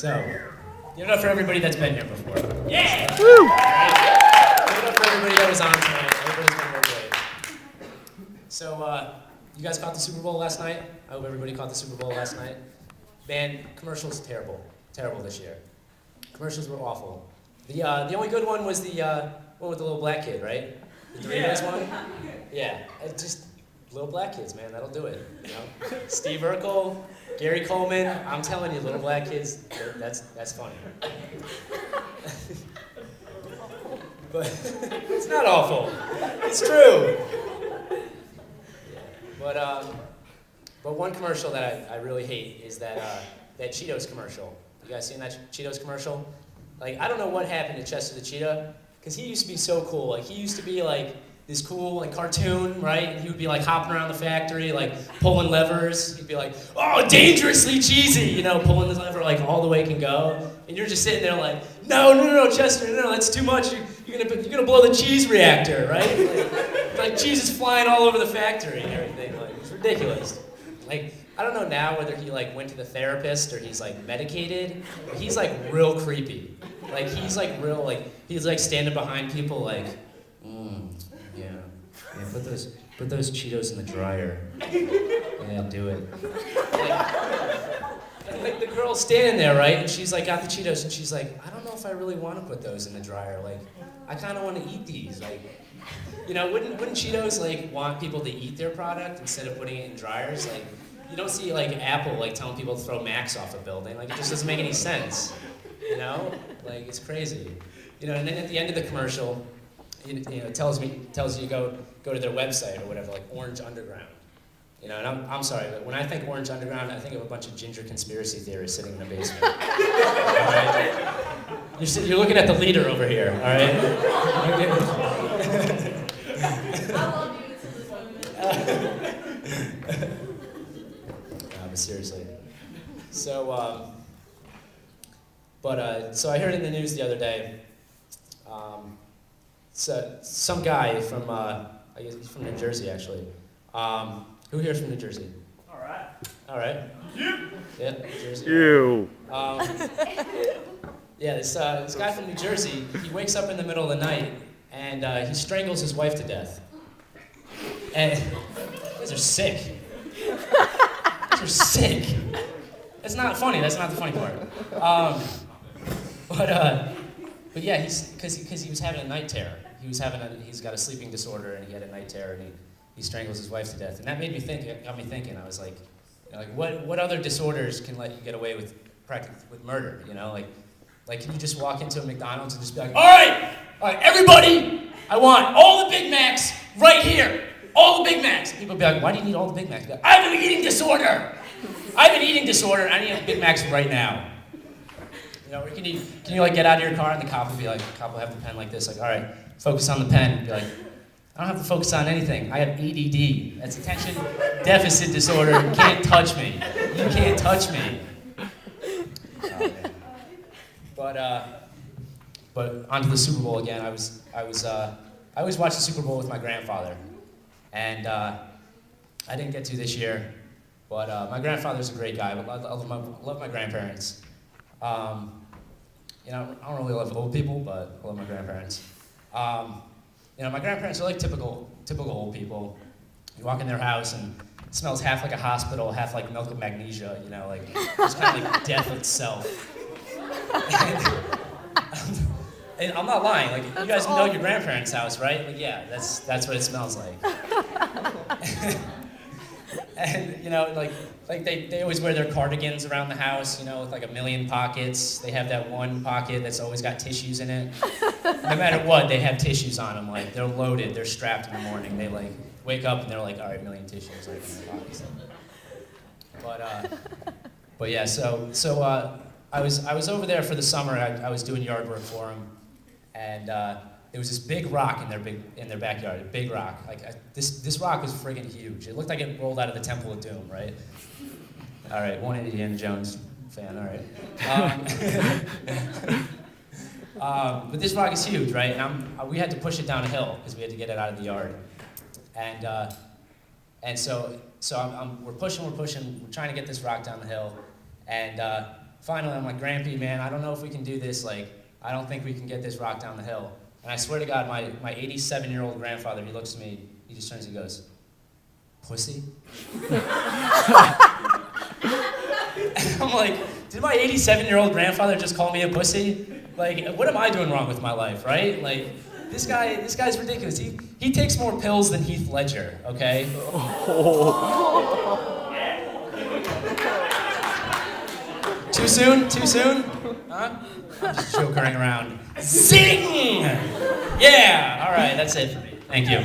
So, give it up for everybody that's been here before. Yeah! Woo! Give it up for everybody that was on tonight. Everybody's been real great. So, you guys caught the Super Bowl last night? I hope everybody caught the Super Bowl last night. Man, commercials terrible. Terrible this year. Commercials were awful. The only good one was the one with the little black kid, right? The Doritos one? Yeah. Just little black kids, man. That'll do it. You know? Steve Urkel, Gary Coleman. I'm telling you, little black kids. That's funny. But it's not awful. It's true. But one commercial that I really hate is that Cheetos commercial. You guys seen that Cheetos commercial? Like, I don't know what happened to Chester the Cheetah, because he used to be so cool. Like, he used to be like this cool like cartoon, right? And he would be like hopping around the factory, like pulling levers. He'd be like, oh, dangerously cheesy, you know, pulling the lever like all the way it can go. And you're just sitting there like, no, Chester, no, that's too much. You're gonna blow the cheese reactor, right? Like cheese is flying all over the factory and everything. Like, it's ridiculous. Like, I don't know now whether he like went to the therapist or he's like medicated, but he's like real creepy. Like he's like real he's like standing behind people like, yeah, put those Cheetos in the dryer. Yeah, do it. Like the girl's standing there, right? And she's like got the Cheetos and she's like, I don't know if I really want to put those in the dryer. Like, I kind of want to eat these. Like, you know, wouldn't Cheetos like want people to eat their product instead of putting it in dryers? Like, you don't see like Apple like telling people to throw Macs off a building. Like, it just doesn't make any sense. You know, like it's crazy. You know, and then at the end of the commercial, you know, it tells you go to their website or whatever, like Orange Underground. You know, and I'm sorry, but when I think Orange Underground, I think of a bunch of ginger conspiracy theorists sitting in a basement. All right? You're looking at the leader over here, all right? I love you to this moment. But seriously. So, so I heard in the news the other day, so some guy from, I guess he's from New Jersey actually. Who here's from New Jersey? All right. All right. Yeah, New Jersey. You. Yeah, this guy from New Jersey, he wakes up in the middle of the night and he strangles his wife to death. And you guys are sick. You guys are sick. That's not funny. That's not the funny part. But yeah, because he was having a night terror. He's got a sleeping disorder and he had a night terror and he strangles his wife to death. And that made me think. It got me thinking. I was like, you know, like what other disorders can let you get away with murder? You know, like can you just walk into a McDonald's and just be like, all right, everybody, I want all the Big Macs right here, all the Big Macs. And people be like, why do you need all the Big Macs? Like, I have an eating disorder. I need a Big Macs right now. You know, or can you like get out of your car and the cop will be like, the cop will have the pen like this, like, all right, focus on the pen. And be like, I don't have to focus on anything. I have ADD. That's attention deficit disorder. You can't touch me. You can't touch me. Oh, man. But onto the Super Bowl again. I always watch the Super Bowl with my grandfather, and I didn't get to this year. But my grandfather's a great guy. I love my grandparents. You know, I don't really love old people, but I love my grandparents. You know, my grandparents are like typical old people. You walk in their house and it smells half like a hospital, half like milk of magnesia. You know, like it's kind of like death itself. And I'm not lying. Like you guys know your grandparents' house, right? Like yeah, that's what it smells like. And you know, like they always wear their cardigans around the house, you know, with like a million pockets. They have that one pocket that's always got tissues in it. No matter what, they have tissues on them. Like they're loaded, they're strapped in the morning. They like wake up and they're like, all right, million tissues like in their pockets. But yeah, so I was over there for the summer. I was doing yard work for them, and there was this big rock in their backyard. A big rock. This rock was friggin' huge. It looked like it rolled out of the Temple of Doom, right? All right, one Indiana Jones fan. All right. But this rock is huge, right? And we had to push it down a hill because we had to get it out of the yard. And so we're pushing. We're trying to get this rock down the hill, and finally, I'm like, Grampy, man, I don't know if we can do this. Like, I don't think we can get this rock down the hill. And I swear to God, my 87-year-old grandfather, he looks at me, he just turns and goes, pussy? And I'm like, did my 87-year-old grandfather just call me a pussy? Like, what am I doing wrong with my life, right? Like, this guy's ridiculous. He takes more pills than Heath Ledger, okay? Too soon? Too soon? Huh? I'm just jokering around. Zing! Yeah! All right, that's it for me. Thank you.